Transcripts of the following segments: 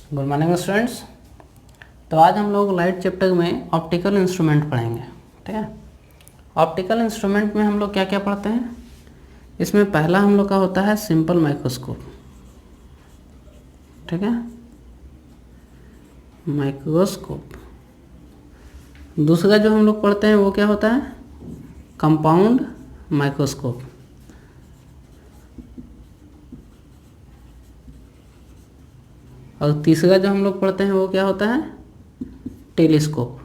Good morning students. तो आज हम लोग लाइट चैप्टर में ऑप्टिकल इंस्ट्रूमेंट पढ़ेंगे। ठीक है, ऑप्टिकल इंस्ट्रूमेंट में हम लोग क्या क्या पढ़ते हैं। इसमें पहला हम लोग का होता है सिंपल माइक्रोस्कोप। ठीक है, माइक्रोस्कोप। दूसरा जो हम लोग पढ़ते हैं वो क्या होता है, कंपाउंड माइक्रोस्कोप। और तीसरा जो हम लोग पढ़ते हैं वो क्या होता है, टेलीस्कोप।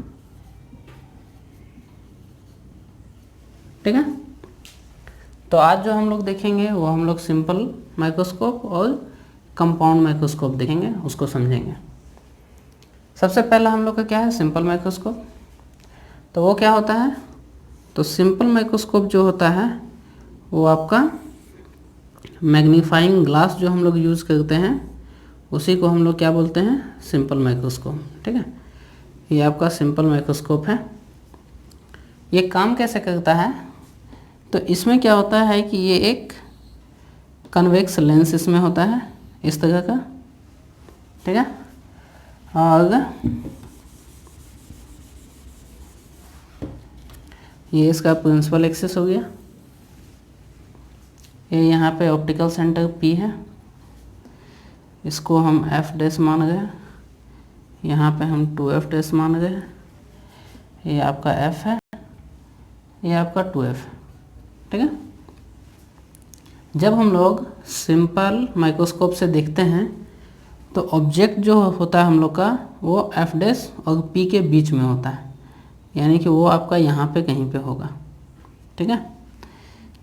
ठीक है, तो आज जो हम लोग देखेंगे वो हम लोग सिंपल माइक्रोस्कोप और कंपाउंड माइक्रोस्कोप देखेंगे, उसको समझेंगे। सबसे पहला हम लोग का क्या है, सिंपल माइक्रोस्कोप। तो वो क्या होता है, तो सिंपल माइक्रोस्कोप जो होता है वो आपका मैग्नीफाइंग ग्लास जो हम लोग यूज़ करते हैं उसी को हम लोग क्या बोलते हैं, सिंपल माइक्रोस्कोप। ठीक है, ये आपका सिंपल माइक्रोस्कोप है। ये काम कैसे करता है, तो इसमें क्या होता है कि ये एक कन्वेक्स लेंस इसमें होता है इस तरह का। ठीक है, और ये इसका प्रिंसिपल एक्सिस हो गया। ये यहाँ पे ऑप्टिकल सेंटर P है, इसको हम F' मान गए, यहाँ पे हम 2F' मान गए। ये आपका F है, ये आपका 2F। ठीक है, जब हम लोग सिंपल माइक्रोस्कोप से देखते हैं तो ऑब्जेक्ट जो होता है हम लोग का वो F' और P के बीच में होता है, यानी कि वो आपका यहाँ पे कहीं पे होगा। ठीक है,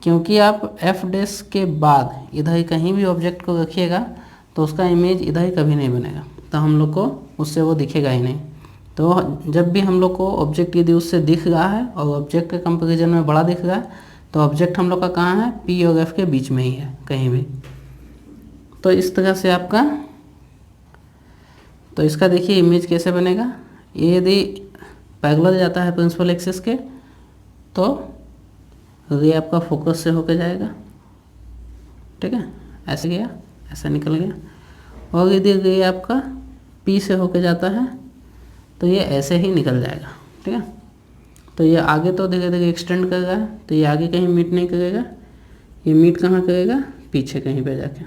क्योंकि आप F' के बाद इधर कहीं भी ऑब्जेक्ट को रखिएगा तो उसका इमेज इधर कभी नहीं बनेगा, तो हम लोग को उससे वो दिखेगा ही नहीं। तो जब भी हम लोग को ऑब्जेक्ट यदि उससे दिख रहा है और ऑब्जेक्ट के कंपैरिजन में बड़ा दिख रहा है तो ऑब्जेक्ट हम लोग का कहाँ है, P और F के बीच में ही है कहीं भी। तो इस तरह से आपका, तो इसका देखिए इमेज कैसे बनेगा। ये यदि पैरेलल जाता है प्रिंसिपल एक्सिस के तो ये आपका फोकस से होके जाएगा। ठीक है, ऐसे गया, ऐसा निकल गया। और यदि ये आपका P से होके जाता है तो ये ऐसे ही निकल जाएगा। ठीक है, तो ये आगे तो धीरे धीरे एक्सटेंड कर रहा है, तो ये आगे कहीं मीट नहीं करेगा, ये मीट कहाँ करेगा, पीछे कहीं पे जाके।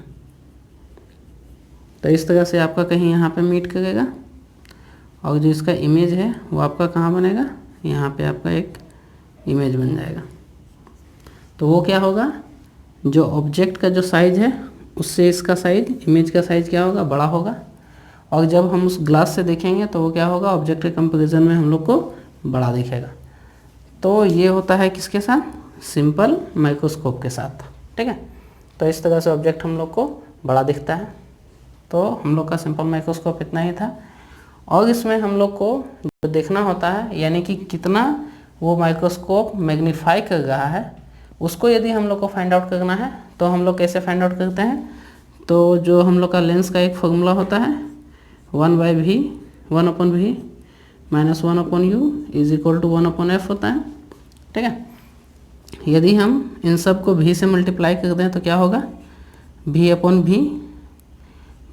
तो इस तरह से आपका कहीं यहाँ पे मीट करेगा और जो इसका इमेज है वो आपका कहाँ बनेगा, यहाँ पे आपका एक इमेज बन जाएगा। तो वो क्या होगा, जो ऑब्जेक्ट का जो साइज है उससे इसका साइज, इमेज का साइज क्या होगा, बड़ा होगा। और जब हम उस ग्लास से देखेंगे तो वो क्या होगा, ऑब्जेक्ट के कंपैरिजन में हम लोग को बड़ा दिखेगा। तो ये होता है किसके साथ, सिंपल माइक्रोस्कोप के साथ। ठीक है, तो इस तरह से ऑब्जेक्ट हम लोग को बड़ा दिखता है। तो हम लोग का सिंपल माइक्रोस्कोप इतना ही था। और इसमें हम लोग को जो देखना होता है, यानी कि कितना वो माइक्रोस्कोप मैग्नीफाई कर रहा है, उसको यदि हम लोग को फाइंड आउट करना है तो हम लोग कैसे फाइंड आउट करते हैं। तो जो हम लोग का लेंस का एक फॉर्मूला होता है 1/v, 1/v -1/u = 1/f होता है। ठीक है, यदि हम इन सब को v से मल्टीप्लाई कर दें तो क्या होगा, v/v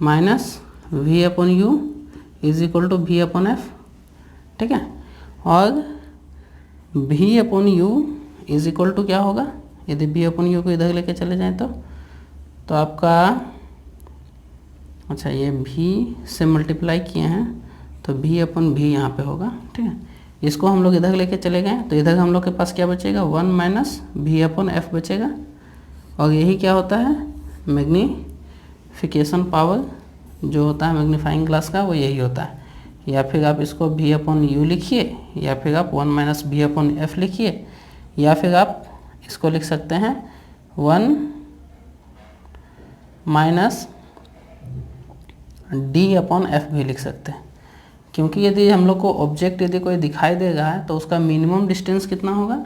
-v/u = v/f। ठीक है, और v/u = क्या होगा, यदि v/u को इधर लेके चले जाएं तो आपका, अच्छा ये v से मल्टीप्लाई किए हैं तो v/v यहाँ पे होगा। ठीक है, इसको हम लोग इधर लेके चले गए तो इधर हम लोग के पास क्या बचेगा, 1 - v/f बचेगा। और यही क्या होता है, मैग्नीफिकेशन पावर जो होता है मैग्नीफाइंग ग्लास का, वो यही होता है। या फिर आप इसको v/u लिखिए, या फिर आप 1 - v/f लिखिए, या फिर आप इसको लिख सकते हैं 1 - d/f भी लिख सकते हैं। क्योंकि यदि हम लोग को ऑब्जेक्ट यदि कोई दिखाई दे रहा है तो उसका मिनिमम डिस्टेंस कितना होगा,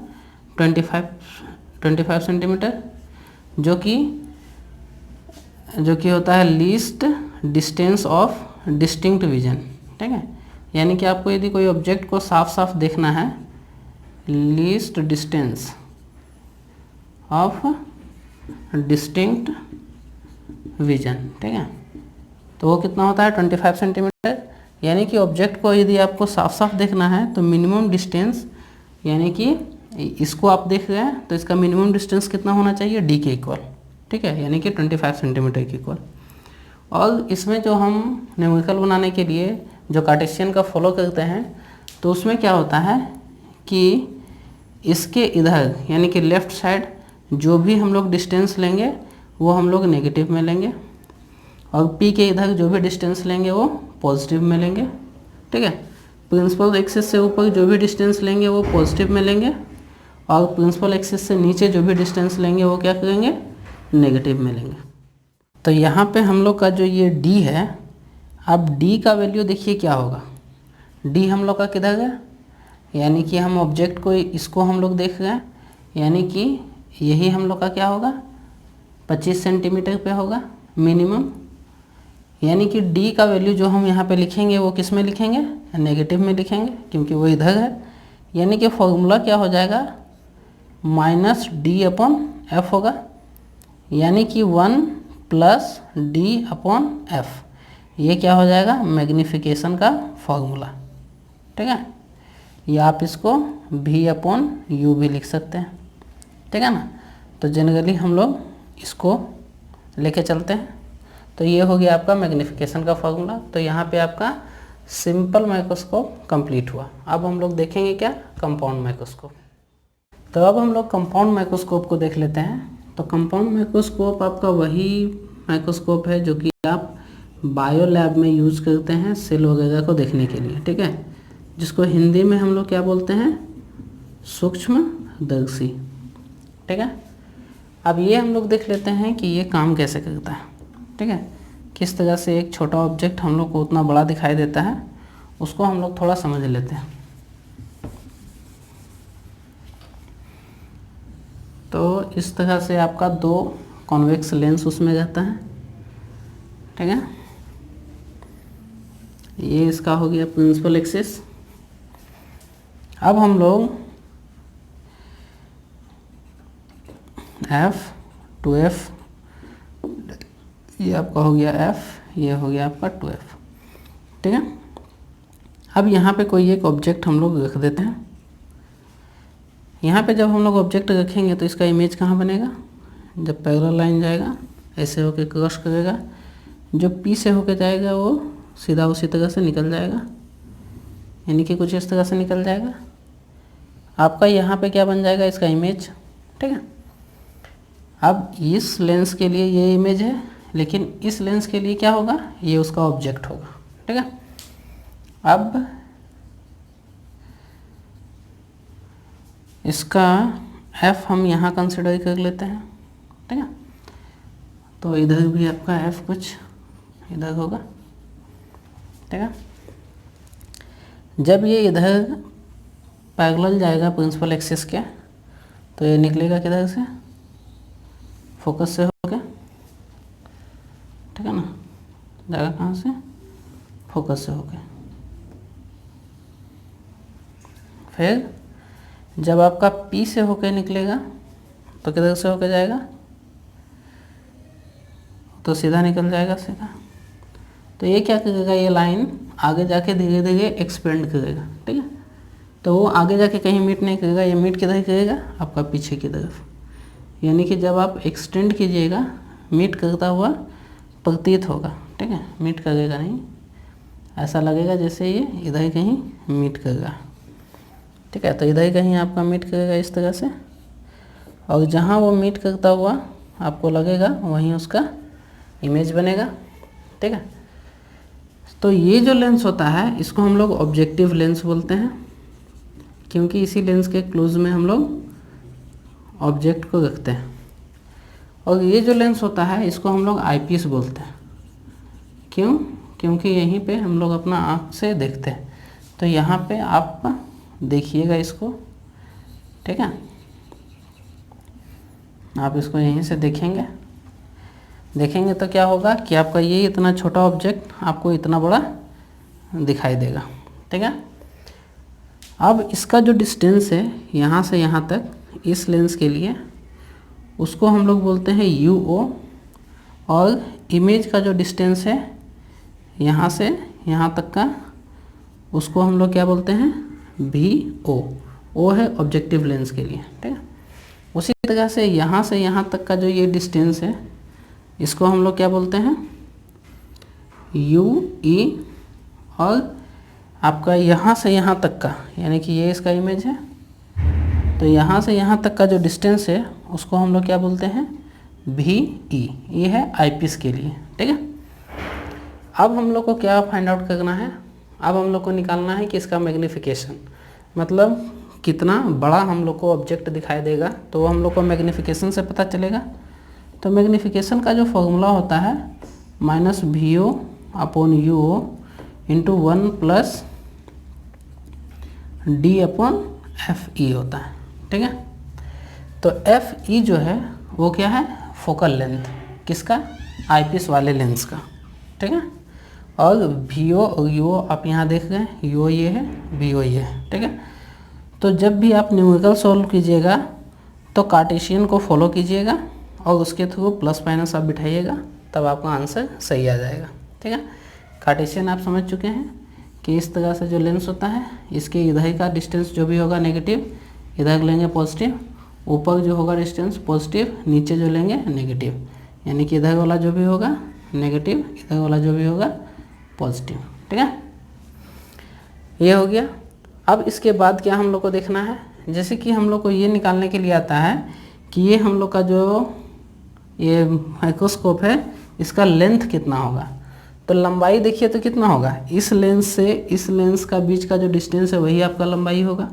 25 सेंटीमीटर, जो कि होता है least distance of distinct vision. ठीक है, यानी कि आपको यदि कोई ऑब्जेक्ट को साफ साफ देखना है, least distance of distinct vision. ठीक है, तो वो कितना होता है 25 सेंटीमीटर। यानी कि ऑब्जेक्ट को यदि आपको साफ साफ देखना है तो मिनिमम डिस्टेंस, यानी कि इसको आप देख रहे हैं तो इसका मिनिमम डिस्टेंस कितना होना चाहिए, डी के इक्वल, ठीक है, यानी कि 25 सेंटीमीटर के इक्वल। और इसमें जो हम न्यूमेरिकल बनाने के लिए जो कार्टेशियन का फॉलो करते हैं तो उसमें क्या होता है कि इसके इधर यानी कि लेफ़्ट साइड जो भी हम लोग डिस्टेंस लेंगे वो हम लोग नेगेटिव में लेंगे, और पी के इधर जो भी डिस्टेंस लेंगे वो पॉजिटिव में लेंगे, ठीक है। प्रिंसिपल एक्सिस से ऊपर जो भी डिस्टेंस लेंगे वो पॉजिटिव में लेंगे, और प्रिंसिपल एक्सिस से नीचे जो भी डिस्टेंस लेंगे वो क्या करेंगे, नेगेटिव में लेंगे। तो यहाँ पे हम लोग का जो ये d है, अब d का वैल्यू देखिए क्या होगा, d हम लोग का किधर है, यानी कि हम ऑब्जेक्ट को इसको हम लोग देख रहे हैं, यानी कि यही हम लोग का क्या होगा 25 सेंटीमीटर पे होगा मिनिमम। यानी कि d का वैल्यू जो हम यहाँ पे लिखेंगे वो किस में लिखेंगे, नेगेटिव में लिखेंगे, क्योंकि वो इधर है। यानी कि फॉर्मूला क्या हो जाएगा, -d/f होगा, यानी कि 1 + d/f। ये क्या हो जाएगा, मैग्नीफिकेशन का फॉर्मूला, ठीक है। या आप इसको v/u भी लिख सकते हैं, ठीक है ना। तो जनरली हम लोग इसको लेके चलते हैं। तो ये हो गया आपका मैग्नीफिकेशन का फॉर्मूला। तो यहाँ पे आपका सिंपल माइक्रोस्कोप कंप्लीट हुआ। अब हम लोग देखेंगे क्या, कंपाउंड माइक्रोस्कोप। तो अब हम लोग कंपाउंड माइक्रोस्कोप को देख लेते हैं। तो कंपाउंड माइक्रोस्कोप आपका वही माइक्रोस्कोप है जो कि आप बायो लैब में यूज़ करते हैं सेल वगैरह को देखने के लिए, ठीक है, जिसको हिंदी में हम लोग क्या बोलते हैं, सूक्ष्मदर्शी, ठीक है। अब ये हम लोग देख लेते हैं कि ये काम कैसे करता है, ठीक है, किस तरह से एक छोटा ऑब्जेक्ट हम लोग को उतना बड़ा दिखाई देता है, उसको हम लोग थोड़ा समझ लेते हैं। तो इस तरह से आपका 2 कॉन्वेक्स लेंस उसमें रहता है, ठीक है। ये इसका हो गया प्रिंसिपल एक्सिस। अब हम लोग F to F, ये आपका हो गया F, ये हो गया आपका 2F, ठीक है। अब यहाँ पे कोई एक ऑब्जेक्ट हम लोग रख देते हैं। यहाँ पे जब हम लोग ऑब्जेक्ट रखेंगे तो इसका इमेज कहाँ बनेगा, जब पैरेलल लाइन जाएगा ऐसे होके क्रॉस करेगा, जो P से होके जाएगा वो सीधा उसी तरह से निकल जाएगा, यानी कि कुछ इस तरह से निकल जाएगा। आपका यहाँ पे क्या बन जाएगा, इसका इमेज, ठीक है। अब इस लेंस के लिए ये इमेज है, लेकिन इस लेंस के लिए क्या होगा, ये उसका ऑब्जेक्ट होगा, ठीक है। अब इसका F हम यहाँ कंसिडर कर लेते हैं, ठीक है। तो इधर भी आपका F कुछ इधर होगा, ठीक है। जब ये इधर पैरेलल जाएगा प्रिंसिपल एक्सिस के, तो ये निकलेगा किधर से, फोकस से होके, ठीक है ना, जाएगा कहाँ से, फोकस से होके। फिर जब आपका P से होके निकलेगा तो किधर से होके जाएगा, तो सीधा निकल जाएगा सीधा। तो ये क्या करेगा, ये लाइन आगे जाके धीरे धीरे एक्सपेंड करेगा, ठीक है। तो वो आगे जाके कहीं मीट नहीं करेगा, ये मीट किधर करेगा, आपका पीछे की तरफ। यानी कि जब आप एक्सटेंड कीजिएगा मीट करता हुआ प्रतीत होगा, ठीक है, मीट करेगा नहीं, ऐसा लगेगा जैसे ये इधर कहीं मीट करेगा, ठीक है। तो इधर कहीं आपका मीट करेगा इस तरह से, और जहाँ वो मीट करता हुआ आपको लगेगा वहीं उसका इमेज बनेगा, ठीक है। तो ये जो लेंस होता है इसको हम लोग ऑब्जेक्टिव लेंस बोलते हैं, क्योंकि इसी लेंस के क्लोज में हम लोग ऑब्जेक्ट को रखते हैं। और ये जो लेंस होता है इसको हम लोग आईपीस बोलते हैं। क्यों, क्योंकि यहीं पे हम लोग अपना आँख से देखते हैं। तो यहाँ पे आप देखिएगा इसको, ठीक है, आप इसको यहीं से देखेंगे तो क्या होगा कि आपका ये इतना छोटा ऑब्जेक्ट आपको इतना बड़ा दिखाई देगा, ठीक है। अब इसका जो डिस्टेंस है यहाँ से यहाँ तक इस लेंस के लिए, उसको हम लोग बोलते हैं UO, और इमेज का जो डिस्टेंस है यहाँ से यहाँ तक का, उसको हम लोग क्या बोलते हैं, भी ओ है ऑब्जेक्टिव लेंस के लिए, ठीक है। उसी तरह से यहाँ तक का जो ये डिस्टेंस है, इसको हम लोग क्या बोलते हैं, यू ई। और आपका यहाँ से यहाँ तक का, यानी कि ये इसका इमेज है, तो यहाँ से यहाँ तक का जो डिस्टेंस है उसको हम लोग क्या बोलते हैं, भी ई। ये है आईपीस के लिए, ठीक है। अब हम लोग को क्या फाइंड आउट करना है, अब हम लोग को निकालना है कि इसका मैग्नीफिकेशन, मतलब कितना बड़ा हम लोग को ऑब्जेक्ट दिखाई देगा, तो वो हम लोग को मैग्नीफिकेशन से पता चलेगा। तो मैग्नीफिकेशन का जो फॉर्मूला होता है -VO upon UO into 1 plus D upon FE होता है, ठीक है। तो FE जो है वो क्या है, फोकल लेंथ, किसका, आईपीस वाले लेंस का, ठीक है। और VO और UO आप यहाँ देख गए, UO ये है, VO ये है, ठीक है। तो जब भी आप न्यूमेरिकल सॉल्व कीजिएगा तो कार्टेशियन को फॉलो कीजिएगा और उसके थ्रू प्लस माइनस आप बिठाइएगा, तब आपका आंसर सही आ जाएगा, ठीक है। कार्टेशियन आप समझ चुके हैं कि इस तरह से जो लेंस होता है, इसके इधर का डिस्टेंस जो भी होगा नेगेटिव, इधर लेंगे पॉजिटिव, ऊपर जो होगा डिस्टेंस पॉजिटिव, नीचे जो लेंगे नेगेटिव, यानी कि इधर वाला जो भी होगा नेगेटिव, इधर वाला जो भी होगा पॉजिटिव, ठीक है। ये हो गया। अब इसके बाद क्या हम लोग को देखना है, जैसे कि हम लोग को ये निकालने के लिए आता है कि ये हम लोग का जो ये माइक्रोस्कोप है, इसका लेंथ कितना होगा। तो लंबाई देखिए तो कितना होगा, इस लेंस से इस लेंस का बीच का जो डिस्टेंस है वही आपका लंबाई होगा।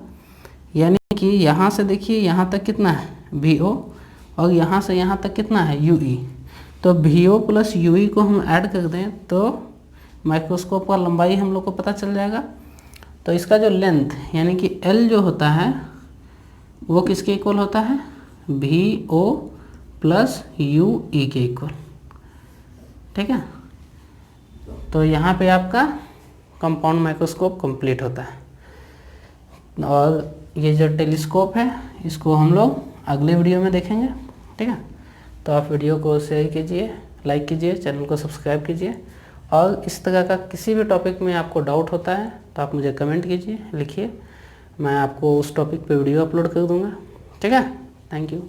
यानी कि यहाँ से देखिए यहाँ तक कितना है, VO, और यहाँ से यहाँ तक कितना है, UE। तो VO प्लस UE को हम ऐड कर दें तो माइक्रोस्कोप का लंबाई हम लोग को पता चल जाएगा। तो इसका जो लेंथ यानी कि L जो होता है वो किसके इक्वल होता है, VO प्लस UE के इक्वल, ठीक है। तो यहाँ पे आपका कंपाउंड माइक्रोस्कोप कंप्लीट होता है। और ये जो टेलीस्कोप है इसको हम लोग अगले वीडियो में देखेंगे, ठीक है। तो आप वीडियो को शेयर कीजिए, लाइक कीजिए, चैनल को सब्सक्राइब कीजिए। और इस तरह का किसी भी टॉपिक में आपको डाउट होता है तो आप मुझे कमेंट कीजिए, लिखिए, मैं आपको उस टॉपिक पे वीडियो अपलोड कर दूँगा, ठीक है। Thank you.